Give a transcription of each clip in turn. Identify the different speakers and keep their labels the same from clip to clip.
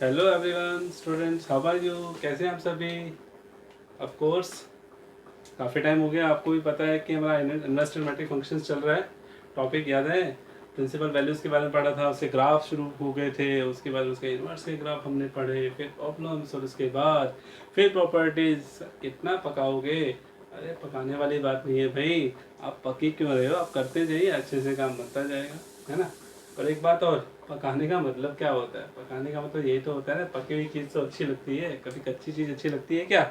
Speaker 1: Hello everyone students, how are you? कैसे हैं आप सभी? ऑफ कोर्स काफ़ी टाइम हो गया, आपको भी पता है कि हमारा इन्वर्स ट्रिग्नोमेट्रिक फंक्शंस चल रहा है। टॉपिक याद है? प्रिंसिपल वैल्यूज़ के बारे में पढ़ा था, उससे ग्राफ शुरू हो गए थे, उसके बाद उसके इन्वर्स के ग्राफ हमने पढ़े, फिर प्रॉब्लम्स और उसके बाद फिर प्रॉपर्टीज़। कितना पकाओगे? अरे पकाने वाली बात नहीं है भाई, आप पकी क्यों रहे हो? आप करते जाइए, अच्छे से काम बनता जाएगा, है ना। और एक बात और, पकाने का मतलब क्या होता है? पकाने का मतलब यही तो होता है ना, पकी हुई चीज़ तो अच्छी लगती है। कभी कच्ची चीज़ अच्छी लगती है क्या?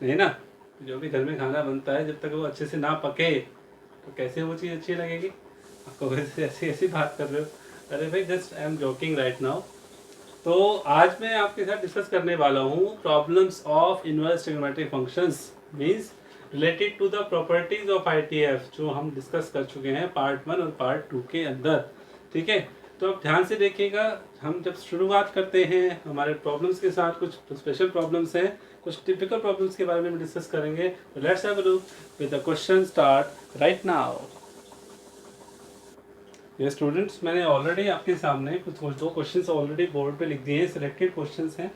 Speaker 1: नहीं ना। जो भी घर में खाना बनता है, जब तक वो अच्छे से ना पके तो कैसे वो चीज़ अच्छी लगेगी? आपको वैसे ऐसी ऐसी बात कर रहे हो? अरे भाई, just I am joking right now. तो आज मैं आपके साथ डिस्कस करने वाला हूँ problems of inverse trigonometric functions, means related to the properties of ITF, जो हम डिस्कस कर चुके हैं पार्ट 1 और पार्ट 2 के अंदर। ठीक है, तो आप ध्यान से देखिएगा। हम जब शुरुआत करते हैं हमारे प्रॉब्लम्स के साथ, कुछ स्पेशल प्रॉब्लम्स हैं, कुछ टिपिकल प्रॉब्लम्स के बारे में डिस्कस करेंगे। तो let's have a look with the question start right now. ये स्टूडेंट्स, मैंने ऑलरेडी आपके सामने कुछ दो क्वेश्चंस ऑलरेडी बोर्ड पे लिख दिए हैं, सिलेक्टेड क्वेश्चंस हैं।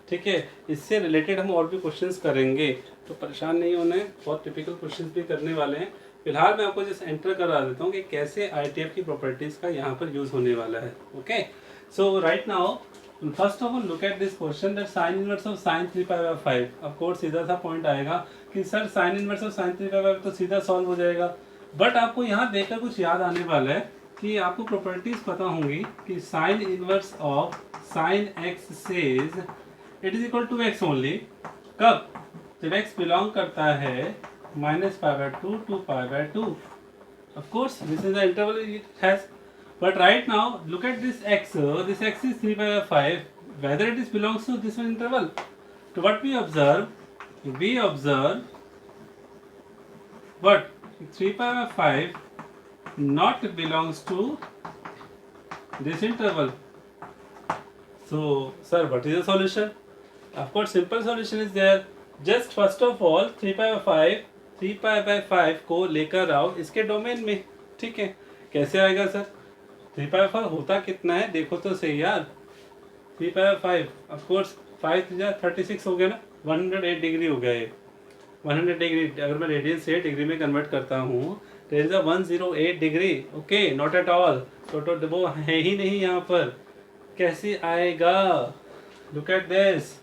Speaker 1: ठीक है, इससे रिलेटेड हम और भी क्वेश्चंस करेंगे, तो परेशान नहीं होना है। बहुत टिपिकल क्वेश्चंस भी करने वाले हैं। फिलहाल मैं आपको जस्ट एंटर करा देता हूँ कि कैसे आईटीएफ की प्रॉपर्टीज का यहाँ पर यूज होने वाला है। Okay, so right now first of all look at this question that sine inverse of sine 3π/5। Of course सीधा सा पॉइंट आएगा कि sir sine inverse of sine 3π/5 तो सीधा सॉल्व हो जाएगा। बट आपको यहाँ देखकर कुछ याद आने वाला है कि आपको प्रॉपर्टीज पता होंगी कि sine inverse of sine x says it is equal to x only. कब? जब एक्स बिलोंग करता है -π/2 to π/2। of course this is the interval it has, but right now look at this x is 3π/5, whether it is belongs to this one interval. So what we observe what 3π/5 not belongs to this interval. So sir, what is the solution? Of course simple solution is there. Just first of all 3π/5 को लेकर आओ इसके domain में। ठीक है, कैसे आएगा sir? 3π/5 होता कितना है देखो तो सही यार। 3π/5 ऑफ कोर्स 5 36 हो गया ना, 108 डिग्री हो गया ये। 100 डिग्री अगर मैं रेडियन से डिग्री में कन्वर्ट करता हूँ तो is 108 degree. Okay, not at all. तो वो है ही नहीं यहाँ पर, कैसे आएगा? Look at this,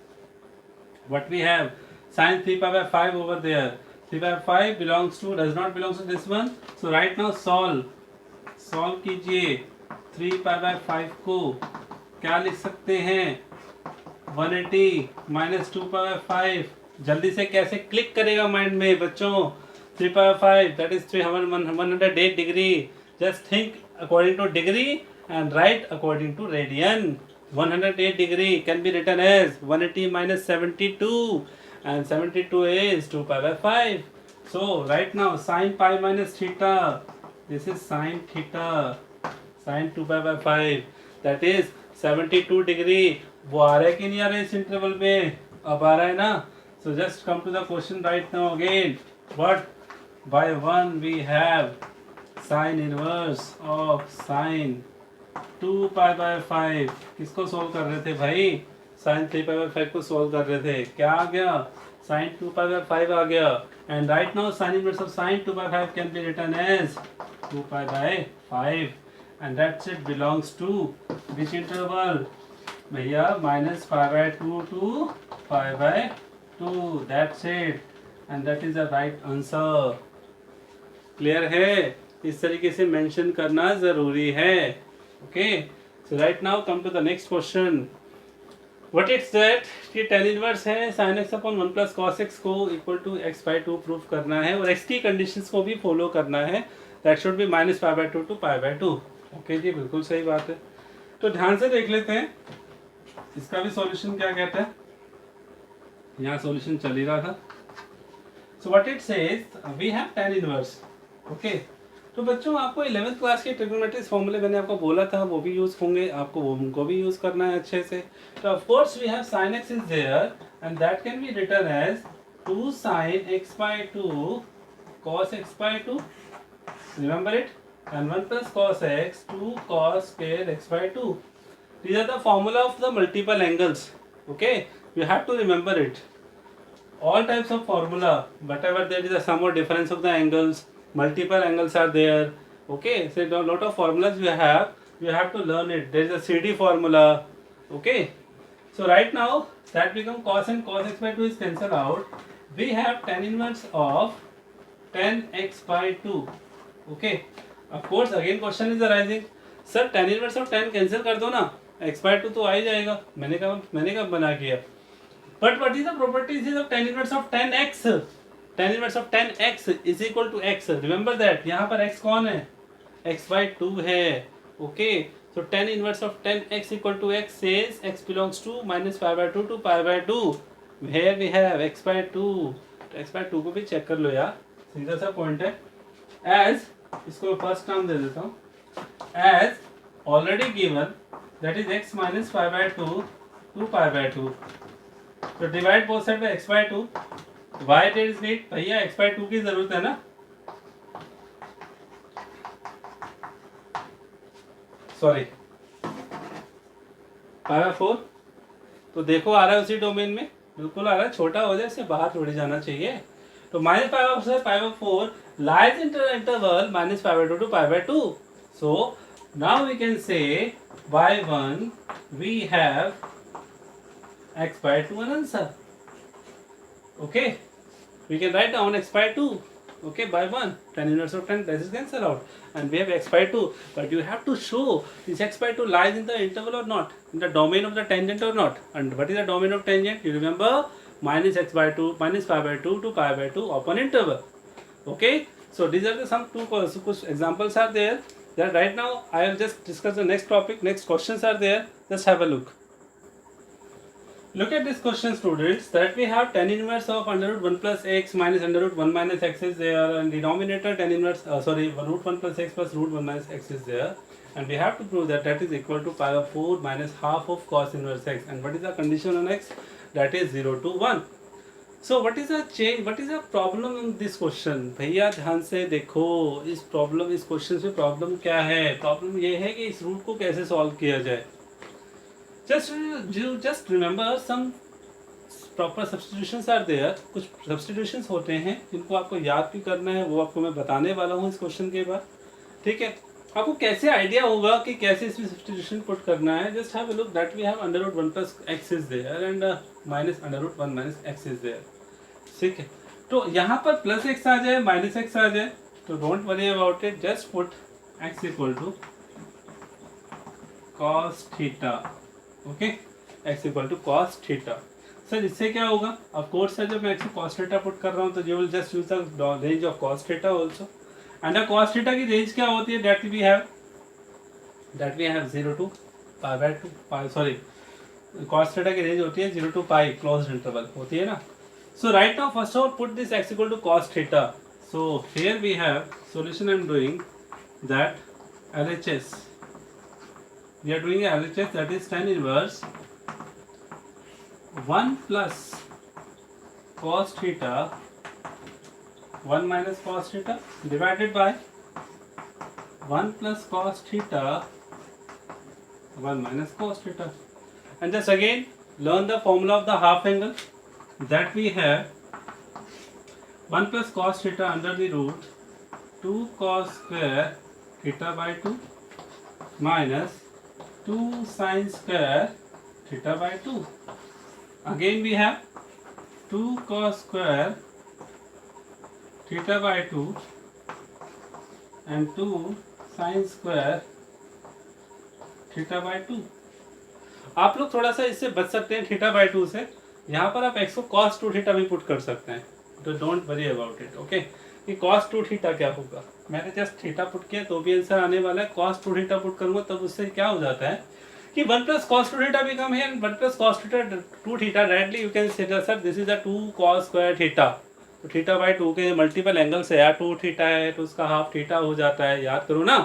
Speaker 1: what we have sin 3π/5 over there. 3π/5 belongs to, does not belongs to this one. So right now solve कीजिए। 3π/5 को क्या लिख सकते हैं? 180 minus 2π/5। जल्दी से कैसे क्लिक करेगा माइंड में बच्चों? 3π/5 that is 108 degree. Just think according to degree and write according to radian. 108 degree can be written as 180 minus 72, and 72 is 2π/5. So right now sin pi minus theta, this is sin theta, sin 2π/5, that is 72 degree. वो आ रहा है कि नहीं आ रहा है इस interval में? अब आ रहा है ना। So just come to the question right now again. What? By 1 we have sin inverse of sin 2π/5। किसको सोल्व कर रहे थे भाई? साइन 3π/5 को सोल्व कर रहे थे। क्या आ गया? साइन 2π/5 आ गया। And right now sine inverse of sine 2π/5 can be written as 2π/5, and that's it belongs to which interval भैया? -π/2 to π/2, that's it, and that is the right answer. Clear है? इस तरीके से मेंशन करना जरूरी है। Okay, so right now come to the next question. What it's that कि tan inverse है sin x upon 1 plus cos x को इक्वल टू x/2 प्रूव करना है और x की कंडीशंस को भी फॉलो करना है। That should be -π/2 to π/2। Okay जी, बिल्कुल सही बात है। तो ध्यान से देख लेते हैं इसका भी सॉल्यूशन क्या कहता है। यहाँ सॉल्यूशन चल ही रहा था। So what it says, we have tan inverse. Okay, तो बच्चों आपको 11th क्लास के ट्रिग्नोमेट्रिक फॉर्मूले मैंने आपको बोला था वो भी यूज होंगे, आपको वो उनको भी यूज करना है अच्छे से। तो of course we have sin x is there and that can be written as 2 sin x/2 cos x/2, remember it, and 1 plus cos x 2 cos square x/2। These are the formula of the multiple angles. Okay, you have to remember it. All types of formula, whatever there is a sum or difference of the angles, multiple angles are there. Okay, so there are a lot of formulas you have to learn it. There is a CD formula. Okay, so right now that become cos and cos x by 2 is cancelled out. We have tan inverse of 10x by 2. Okay, of course again question is arising, sir tan inverse of 10 cancel कर दो ना, x by 2 तो आ ही जाएगा. मैंने कब बना किया. But what is the properties of tan inverse of 10x? Tan inverse of 10x is equal to x. Remember that. यहाँ पर x कौन है? x by 2 है. Okay. So tan inverse of 10x equal to x says x belongs to minus pi by 2 to pi by 2. Here we have x by 2. x by 2 को भी check कर लो यार. सीधा सा पॉइंट है. As इसको first term दे देता हूँ. As already given, that is x minus pi by 2 to pi by 2. तो divide both side by x by 2. Why that is need भैया x by 2 की जरूरत है ना. Sorry pi by 4. तो देखो आ रहा है उसी डोमेन में, बिल्कुल आ रहा है. छोटा हो जाए, इससे बाहर थोड़ी जाना चाहिए. तो minus pi by 4 lies in the interval minus pi by 2 to pi by 2. So now we can say y1 we have x by 2 an answer. Okay, we can write down x by 2. Okay, by 1 tan inverse of 10, this is cancel out, and we have x by 2. But you have to show this x by 2 lies in the interval or not, in the domain of the tangent or not. And what is the domain of tangent? You remember, minus x by 2 minus pi by 2 to pi by 2 upon interval. Okay, so these are the some two examples are there. That right now I will just discuss the next topic. Next questions are there. Just have a look. Look at this question, students, that we have tan inverse of under root 1 plus x minus under root 1 minus x is there, and denominator tan inverse root 1 plus x plus root 1 minus x is there, and we have to prove that that is equal to pi by 4 minus half of cos inverse x. And what is the condition on x? That is 0 to 1. So what is the change, what is the problem in this question? भैया ध्यान से देखो इस problem, इस question से problem क्या है. Problem ये है कि इस रूट को कैसे सॉल्व किया जाए. Just remember some proper substitutions are there. कुछ substitutions होते हैं जिनको आपको याद भी करना है, वो आपको मैं बताने वाला हूँ इस क्वेश्चन के बाद. ठीक है, आपको कैसे आइडिया होगा कि कैसे इसमें सब्स्टिट्यूशन पुट करना है. Just have a look that we have under root 1 plus x is there and minus under root 1 minus x is there. ठीक है, तो यहाँ पर प्लस एक्स आ जाए माइनस एक्स आ जाए तो don't worry about it. Just put x equal to cos theta. Okay, x equal to cos theta. Sir इससे क्या होगा? ऑफ कोर्स सर जब मैं x कॉस थीटा पुट कर रहा हूँ तो you will just use the range of cos theta also. And cos theta की रेंज क्या होती है? That we have 0 to pi by 2. Sorry, cos theta की रेंज होती है 0 टू पाई, क्लोज्ड इंटरवल होती है ना. So right now first of put this x equal to cos theta. So here we have solution. I am doing that LHS. We are doing a LHS, that is tan inverse 1 plus cos theta 1 minus cos theta divided by 1 plus cos theta 1 minus cos theta. And just again learn the formula of the half angle, that we have 1 plus cos theta under the root 2 cos square theta by 2 minus 2 sin square theta by 2. Again we have 2 cos square theta by 2 and 2 sin square theta by 2. आप लोग थोड़ा सा इससे बच सकते हैं theta by 2 से. यहाँ पर आप x को cos 2 थीटा भी पुट कर सकते हैं, तो don't worry about it. Okay, कि cos 2 थीटा क्या होगा. मैंने जस्ट थीटा पुट किया तो भी आंसर आने वाला है. cos 2 थीटा पुट करूंगा तब उससे क्या हो जाता है कि 1 प्लस cos 2 थीटा बिकम है 1 plus cos 2 theta. Directly you can say sir this is a 2 cos square theta. तो थीटा बाई 2 के मल्टीपल एंगल से यार 2 थीटा है तो उसका हाफ थीटा हो जाता है, याद करो ना.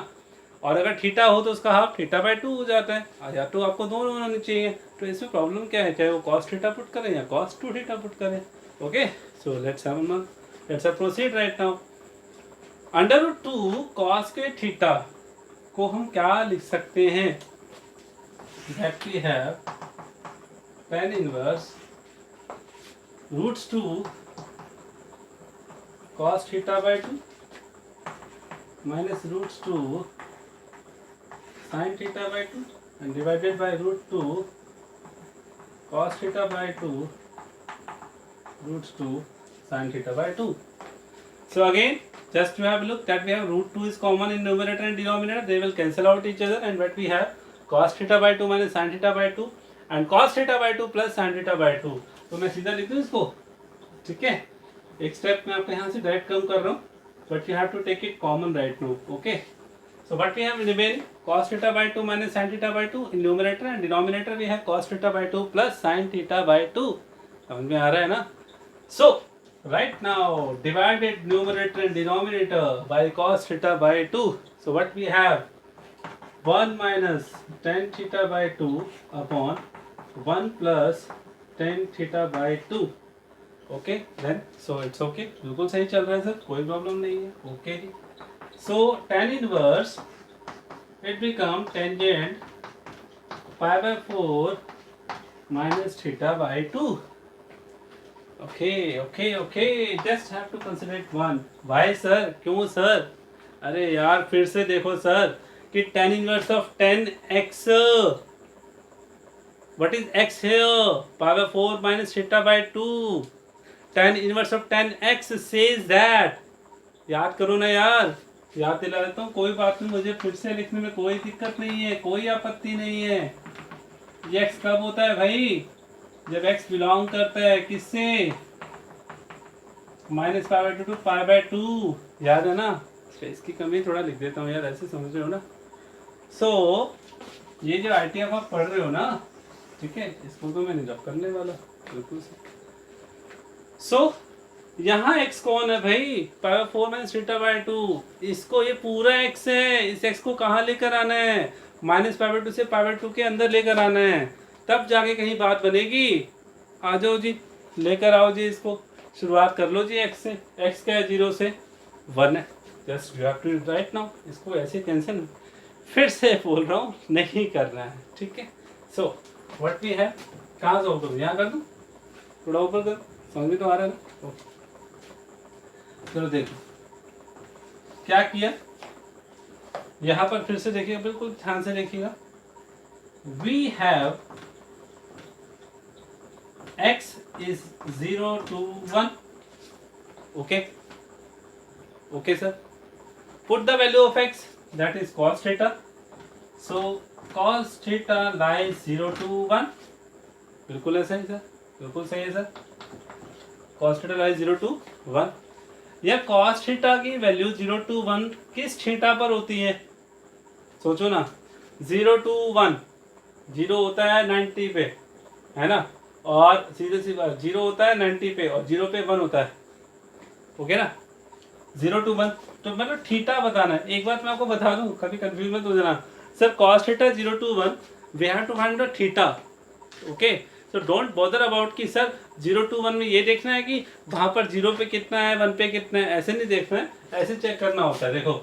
Speaker 1: और अगर थीटा हो तो उसका हाफ थीटा बाई 2 हो जाता है. या तो आपको दोनों होने चाहिए. तो इसमें प्रॉब्लम क्या है, चाहे वो cos थीटा पुट करें या cos 2 थीटा पुट करें. Okay, so let's proceed right now. Under root 2 cos के थीटा को हम क्या लिख सकते हैं? that we have tan inverse roots 2 cos theta by 2 minus roots 2 sin theta by 2 and divided by root 2 cos theta by 2 roots 2 sin theta by 2. So again, just to have a look that we have root 2 is common in numerator and denominator, they will cancel out each other, and what we have cos theta by 2 minus sin theta by 2 and cos theta by 2 plus sin theta by 2. तो मैं सीधा लिख दूँ इसको, ठीक है, एक step में आपको यहाँ से डायरेक्ट कम कर रहा हूँ, but you have to take it common right now, okay? So what we have remaining cos theta by 2 minus sin theta by 2 in numerator, and denominator we have cos theta by 2 plus sin theta by 2. समझ में आ रहा है ना? So right now divided numerator and denominator by cos theta by 2. So what we have 1 minus tan theta by 2 upon 1 plus tan theta by 2. Okay, then so it's okay, बिल्कुल सही चल रहा है सर, कोई प्रॉब्लम नहीं है, okay ji. So tan inverse it become tangent pi by 4 minus theta by 2. Okay, just have to consider it one. Why sir? क्यों sir? अरे यार फिर से देखो सर कि tan inverse of 10x, what is x here? Pi by 4 minus theta by 2. tan inverse of 10x says that, याद करो ना यार, याद दिला देता हूँ, कोई बात नहीं, मुझे फिर से लिखने में कोई दिक्कत नहीं है, कोई आपत्ति नहीं है. ये x कब होता है भाई? जब x बिलोंग करता है किससे? Minus pi by 2 to pi by 2, याद है ना? स्पेस की कमी थोड़ा लिख देता हूँ यार, ऐसे समझ रहे हो ना? सो ये जो ITF आप पढ़ रहे हो ना, ठीक है, इसको तो मैं नहीं रब करने वाला बिल्कुल से. सो यहाँ x कौन है भाई? Pi by 4 minus theta by 2. इसको, ये पूरा x है, इस x को कहाँ लेकर आना है? माइनस पाई बाई 2 से पाई बाई 2 के अंदर लेकर आना है, तब जाके कहीं बात बनेगी. आ जाओ जी, लेकर आओ जी इसको, शुरुआत कर लो जी x से. x क्या है? 0 से 1 है. Just you have to right now. इसको ऐसे टेंशन फिर से बोल रहा हूँ नहीं करना है, ठीक है. सो व्हाट वी हैव, कहाँ से ऊपर, यहाँ कर दूँ, थोड़ा ऊपर कर, समझ में तो आ रहा है ना? ओके, चलो देखो क्या किया. यहाँ पर फिर से देखिएगा, बिल्कुल ध्यान से देखिएगा. We have x is 0 to 1. Okay sir, put the value of x, that is cos theta. So cos theta lies 0 to 1. बिल्कुल है सही सर, बिल्कुल सही है sir. cos theta lies 0 to 1. यह cos theta की वैल्यू 0 to 1 किस theta पर होती है? सोचो ना. 0 to 1, 0 होता है 90 पे, है ना, और सीधे सी बात 0 होता है 90 पे और 0 पे 1 होता है. ओके ना? 0 to 1, तो मतलब थीटा बताना है. एक बात मैं आपको बता दूं, कभी कंफ्यूज मत हो जाना. Sir cos theta 0 to 1, we have to find the theta. Okay, तो डोंट बॉदर अबाउट कि सर 0 to 1 में ये देखना है कि वहां पर 0 पे कितना है, 1 पे कितना है, ऐसे नहीं देखना है, ऐसे चेक करना होता है. देखो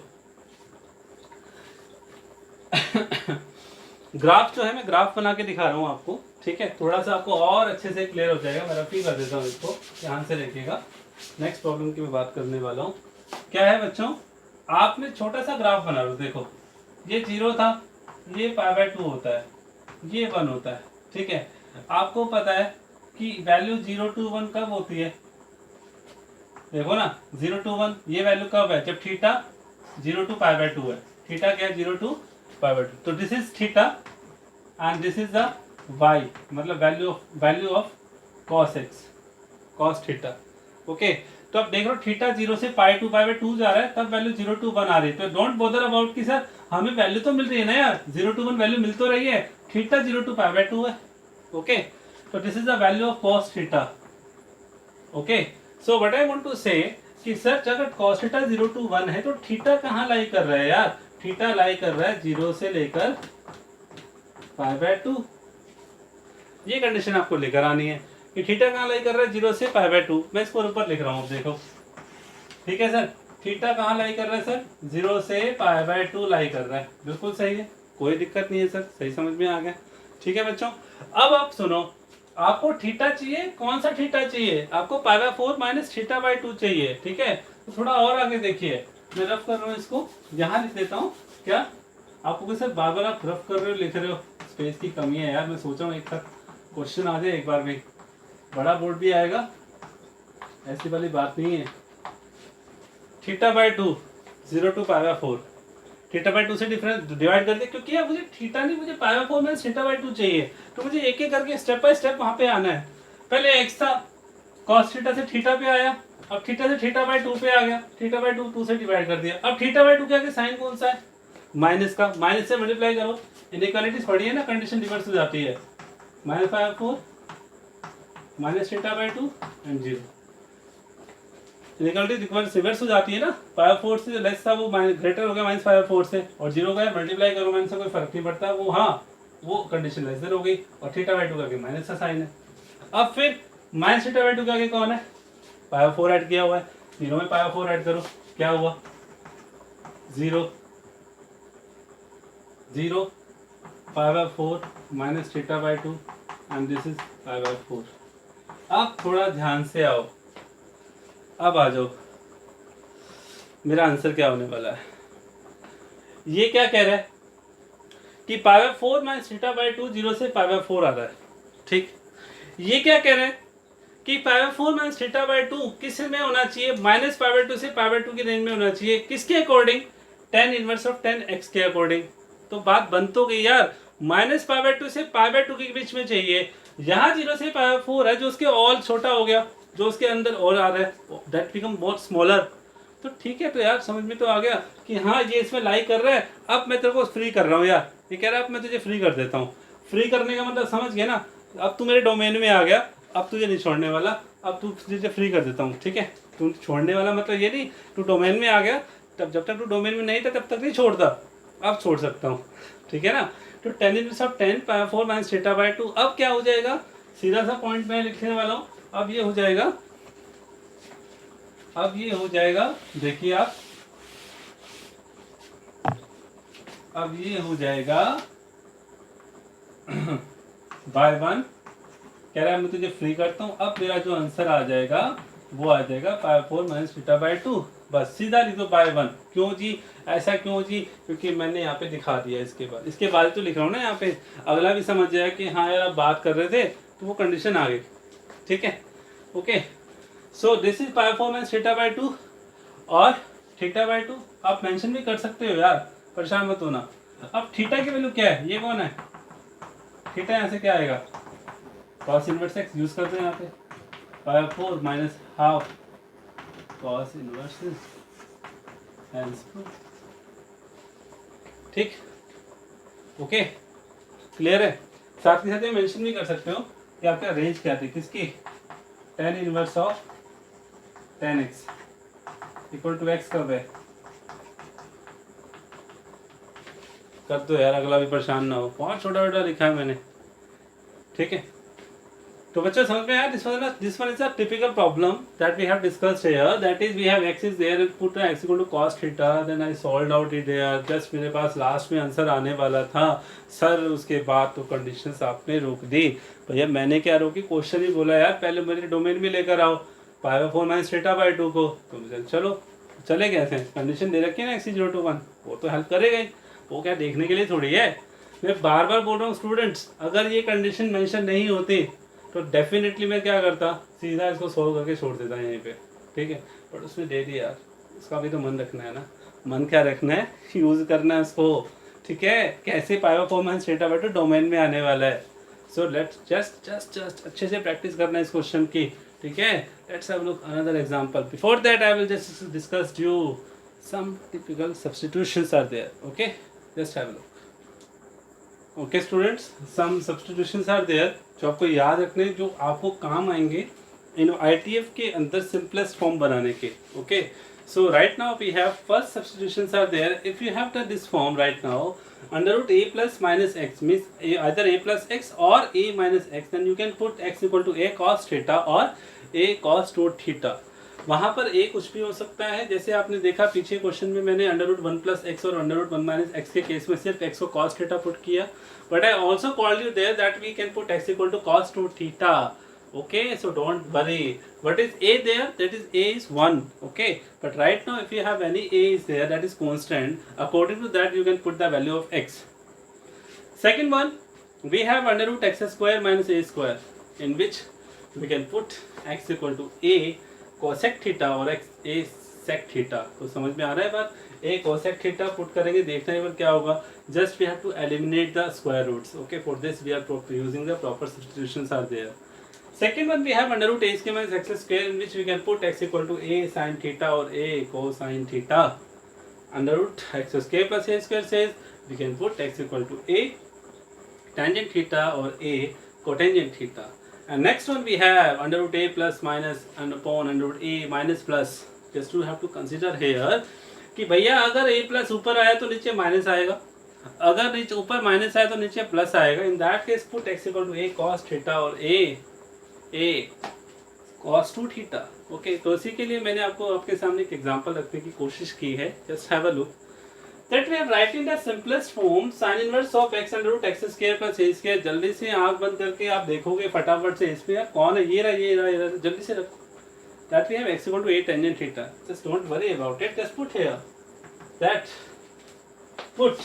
Speaker 1: ग्राफ जो है, मैं ग्राफ बना के दिखा रहा हूँ आपको, ठीक है, थोड़ा सा आपको और अच्छे से क्लियर हो जाएगा. मैं रफी कर देता हूँ इसको, ध्यान से देखिएगा. नेक्स्ट प्रॉब्लम की मैं बात करने वाला हूँ. क्या है बच्चों, आपने छोटा सा ग्राफ बना लो. देखो ये 0 था, ये पाई बाई 2 होता है, ये 1 होता है, ठीक है. आपको पता है कि वैल्यू 0 to 1 कब होती है? देखो ना, 0 to 1 ये वैल्यू कब है? जब थीटा 0 to पाई बाई 2 है. थीटा क्या है? 0 to पाई बाई 2. तो this is theta and this is the y, मतलब value of cos x, cos theta. Okay, तो अब देख लो थीटा 0 से पाई 2 पाई बाई 2 जा रहा है, तब वैल्यू 0 to 1 आ रही है. तो डोंट बॉदर अबाउट कि सर हमें वैल्यू तो मिल रही है ना यार, 0 to 1 वैल्यू मिल तो रही है. थीटा 0 to पाई बाई 2 है. ओके, तो this is the value of cos theta. Okay, so what I want to say कि सर अगर cos थीटा 0 to 1 है तो थीटा कहाँ लाई कर रहा है यार? थीटा लाई कर रहा है 0 से लेकर पाई बाई 2. ये कंडीशन आपको लेकर आनी है कि थीटा कहाँ लाई कर रहा है? 0 से पाई बाई 2. मैं इसको ऊपर लिख रहा हूँ, देखो, ठीक है सर. थीटा कहाँ लाई कर रहा है सर? 0 से पाई बाई 2 लाई कर रहा है. बिल्कुल सही है, कोई दिक्कत नहीं है सर, सही समझ में आ गया. ठीक है बच्चों, अब आप सुनो, आपको थीटा चाहिए, कौन सा थीटा चाहिए, आपको π/4 माइनस θ/2 चाहिए, ठीक है। तो थोड़ा और आगे देखिए, मैं रफ कर रहा हूँ इसको, यहाँ लिख देता हूँ। क्या आपको सर बार बार आप रफ कर रहे हो, लिख रहे हो, स्पेस की कमी है यार। मैं सोच रहा हूँ एक साथ क्वेश्चन आ जाए एक बार में, बड़ा बोर्ड भी आएगा, ऐसी वाली बात नहीं है। θ/2 0 to π/4, θ/2 से डिफरेंस डिवाइड कर दिया, क्योंकि यार मुझे थीटा नहीं, मुझे π/4 माइनस θ/2 चाहिए। तो मुझे एक एक करके स्टेप बाय स्टेप वहां पे आना है। पहले x था, cos थीटा से थीटा पे आया, अब थीटा से θ/2 पे आ गया, θ/2 2 से डिवाइड कर दिया। अब θ/2 के आगे साइन कौन सा है, माइनस का, माइनस से मल्टीप्लाई करो। इनइक्वालिटीज पढ़ी है ना, कंडीशन रिवर्स हो जाती है, -π/4 माइनस θ/2 एंड 0। इनइक्वालिटी रिवर्स हो जाती है ना, π/4 से लेस था वो ग्रेटर हो गया -π/4 से, और 0 का मल्टीप्लाई करो माइनस से कोई फर्क नहीं पड़ता वो, हाँ वो कंडीशन लेस देन हो गई, और θ/2 का आगे माइनस का साइन है। अब फिर माइनस θ/2 के आगे कौन है, π/4 ऐड किया हुआ है, 0 में π/4 ऐड करो, क्या हुआ 0 0 π/4 माइनस θ/2 एंड दिस इज π/4। अब थोड़ा ध्यान से आओ, अब आ जाओ, मेरा आंसर क्या होने वाला है। ये क्या कह रहा है कि π/4 माइनस θ/2 0 से π/4 आ रहा है, ठीक। ये क्या कह रहे हैं कि π/4 माइनस θ/2 किस में होना चाहिए, -π/2 से π/2 की रेंज में होना चाहिए, किसके according, tan inverse of 10x के अकॉर्डिंग। तो बात बन तो गई यार, -π/2 से π/2 के बीच में चाहिए। यहाँ 0 से π/4 है, जो उसके और छोटा हो गया, जो उसके अंदर और आ रहा है, दैट बिकम बहुत स्मॉलर। तो ठीक है, तो यार समझ में तो आ गया कि हाँ ये इसमें लाई कर रहा है। अब मैं तेरे को फ्री कर रहा हूँ यार, ये कह रहा है अब मैं तुझे फ्री कर देता हूँ। फ्री करने का मतलब समझ गया ना, अब तू मेरे डोमेन में आ गया, अब तुझे नहीं छोड़ने वाला, अब तू तुझे फ्री कर देता हूँ, ठीक है। तू छोड़ने वाला मतलब ये नहीं, तू डोमेन में आ गया, तब जब तक तू डोमेन में नहीं था तब तक नहीं छोड़ता, अब छोड़ सकता हूँ, ठीक है ना। तो tan इनवर्स ऑफ 10 π/4 माइनस θ/2, अब क्या हो जाएगा, सीधा सा पॉइंट मैं लिखने वाला हूँ। अब ये हो जाएगा, अब ये हो जाएगा, देखिए आप, अब ये हो जाएगा बाय 1, कह रहा है मैं तुझे फ्री करता हूँ। अब मेरा जो आंसर आ जाएगा वो आ जाएगा π/4 माइनस θ/2, बस सीधा लिख दो बाय 1। क्यों जी, ऐसा क्यों जी, क्योंकि मैंने यहाँ पे दिखा दिया। इसके बाद तो लिख रहा हूँ ना यहाँ पे, अगला भी समझ जाए कि हाँ यार आप बात कर रहे थे तो वो कंडीशन आ गई, ठीक है। Okay, so this is π/4 minus θ/2 और θ/2 आप मेंशन भी कर सकते हो यार, परेशान मत होना। अब थीटा की वैल्यू क्या है, ये कौन है, थीटा यहाँ से क्या आएगा, cos इनवर्स x यूज करते हैं यहाँ पे, π/4 minus half cos inverse x, ठीक। ओके, क्लियर है। साथ ही साथ ये मेंशन भी कर सकते हो कि आपका रेंज क्या थी, किसकी, tan inverse of 10x equal to x कब है, कर दो यार, अगला भी परेशान ना हो, बहुत छोटा छोटा लिखा है मैंने, ठीक है। तो बच्चों समझ में आया, this one is a typical problem that we have discussed here, that is we have x is there, put x equal to cos theta, then I solved out it there, just मेरे पास last में answer आने वाला था sir, उसके बाद तो conditions आपने रोक दी। भैया मैंने क्या रोकी, क्वेश्चन ही बोला यार पहले मेरे डोमेन में लेकर आओ π/4 माइनस θ/2 को, तो चलो चले गए थे, कंडीशन दे रखी है ना x 0 to 1, वो तो हेल्प करेगा ही, वो क्या देखने के लिए थोड़ी है। मैं बार बार बोल रहा हूँ स्टूडेंट्स, अगर ये कंडीशन मेंशन नहीं होती तो डेफिनेटली मैं क्या करता, सीधा इसको सोल्व करके छोड़ देता यहीं पे, ठीक है। बट उसने दे दिया यार, इसका भी तो मन रखना है ना, मन क्या रखना है, यूज करना है उसको, ठीक है। कैसे π/4 माइनस θ/2 डोमेन में आने वाला है। सो लेट्स जस्ट अच्छे से प्रैक्टिस करना है इस क्वेश्चन की, ठीक है। Let's have look another example, before that I will just discuss you some typical substitutions are there, okay, just have look. Okay students, some substitutions are there जो आपको याद रखने, जो आपको काम आएंगे इन ITF के अंदर सिंपलेस्ट फॉर्म बनाने के, okay. So right now we have first substitutions are there, if you have done this form right now, √a plus minus x means either a plus x or a minus x, then you can put x equal to a cos theta or a cos 2 theta. वहाँ पर ए कुछ भी हो सकता है, जैसे आपने देखा पीछे क्वेश्चन में मैंने √1 + x और √1 - x के केस में सिर्फ x को cos थीटा पुट किया, but I also called you there that we can put x = cos 2 theta. Okay, so don't worry. What is a there? That is a is 1. Okay, but right now if you have any a is there that is constant, according to that you can put the value of x. Second one, we have √x² - a square, in which we can put x = a cosec theta और x a sec theta. तो समझ में आ रहा है बात? a cosec theta put करेंगे, देखना एक बार क्या होगा. Just we have to eliminate the square roots. Okay, for this we are using the proper substitutions are there. Second one, we have √a² - x², in which we can put x = a sin theta or a cosine theta. √x² + a² says we can put x = a tangent theta or a cotangent theta. And next one we have √a plus minus and upon √a minus plus. Just you have to consider here कि भैया अगर a plus ऊपर आया तो नीचे minus आएगा, अगर नीचे ऊपर माइनस आया तो नीचे प्लस आएगा. In that case put x = a cos theta और a cos 2 थीटा. ओके, तो इसी के लिए मैंने आपको आपके सामने एक एग्जांपल रखने की कोशिश की है. Just have a look that we are writing the simplest form sin inverse of x √x² + a². जल्दी से आंख बंद करके आप देखोगे फटाफट से इसमें यार कौन है. ये रहा जल्दी से रखो. That we have x = a tangent theta. Just don't worry about it. Just put here that put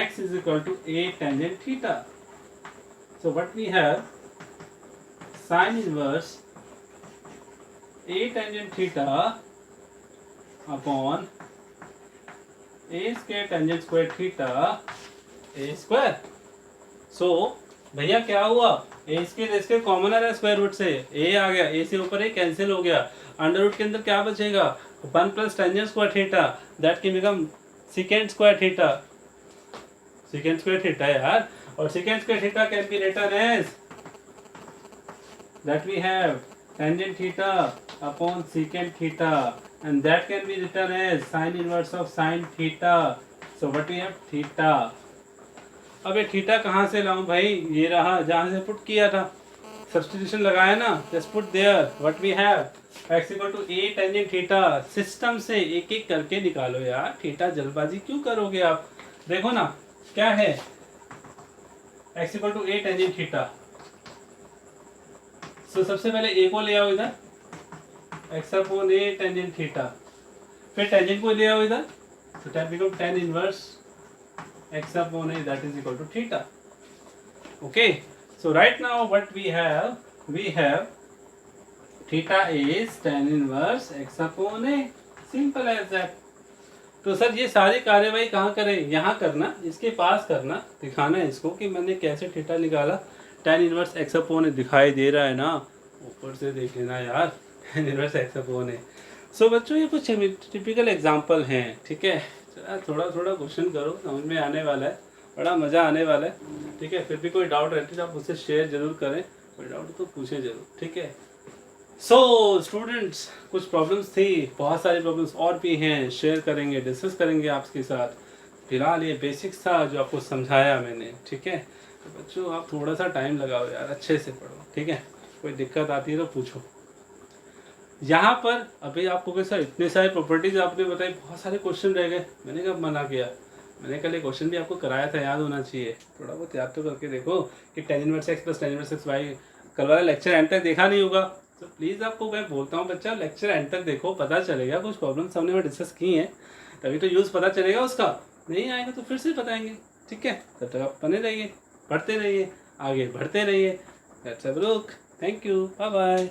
Speaker 1: x = a tangent theta. So what we have, sin inverse a tangent theta upon a square tangent square theta a square. So भैया क्या हुआ, a square common आ रहा है square root से, a आ गया, a से ऊपर a cancel हो गया. अंडर रूट के अंदर क्या बचेगा, 1 + tangent square theta that can become secant square theta. secant square theta यार, और secant square theta can be written as that we have tangent theta upon secant theta, and that can be written as sin inverse of sin theta. So what we have theta. अब ये theta कहाँ से लाऊं भाई, ये रहा जहाँ से पुट किया था, सब्स्टिट्यूशन लगाया ना. Just put there what we have, x = a tangent theta. System से एक एक करके निकालो यार, थीटा जल्दबाजी क्यों करोगे आप. देखो ना क्या है, x = a tangent थीटा. तो सबसे पहले a को ले आओ इधर, x / a tangent थीटा. फिर टेंजेंट को ले आओ इधर, तो that become tan inverse x / a, that is equal to theta. Okay, so right now what we have theta is tan inverse x / a. Simple as that. तो sir ये सारी कार्यवाही कहाँ करें, यहाँ करना, इसके पास करना, दिखाना है इसको कि मैंने कैसे थीटा निकाला. tan इनवर्स x / a दिखाई दे रहा है ना, ऊपर से देख लेना यार, tan इनवर्स x / a. सो बच्चों ये कुछ टिपिकल एग्जांपल हैं, ठीक है. थोड़ा थोड़ा क्वेश्चन करो, समझ में आने वाला है, बड़ा मज़ा आने वाला है, ठीक है. फिर भी कोई डाउट रहती है आप मुझसे शेयर जरूर करें, कोई डाउट तो पूछें जरूर, ठीक है. सो स्टूडेंट्स, कुछ प्रॉब्लम्स थी, बहुत सारी प्रॉब्लम्स और भी हैं, शेयर करेंगे, डिस्कस करेंगे आपके साथ. फिलहाल ये बेसिक्स था जो आपको समझाया मैंने, ठीक है. तो बच्चों आप थोड़ा सा टाइम लगाओ यार, अच्छे से पढ़ो, ठीक है. कोई दिक्कत आती है तो पूछो. यहाँ पर अभी आपको कैसा इतने सारे प्रॉपर्टीज आपने बताई, बहुत सारे क्वेश्चन रह गए. मैंने कब मना किया, मैंने कल ये क्वेश्चन भी आपको कराया था, याद होना चाहिए. थोड़ा बहुत याद तो करके देखो कि tan inverse x + tan inverse y. कल वाला लेक्चर एंड तक देखा नहीं होगा तो प्लीज़ आपको मैं बोलता हूँ बच्चा, लेक्चर एंड तक देखो, पता चलेगा. कुछ प्रॉब्लम्स हमने डिस्कस की हैं, तभी तो यूज़ पता चलेगा उसका. नहीं आएगा तो फिर से बताएंगे, ठीक है. तब तक आप बने रहिए, पढ़ते रहिए, आगे बढ़ते रहिए. Let's have a look. Thank you, bye bye.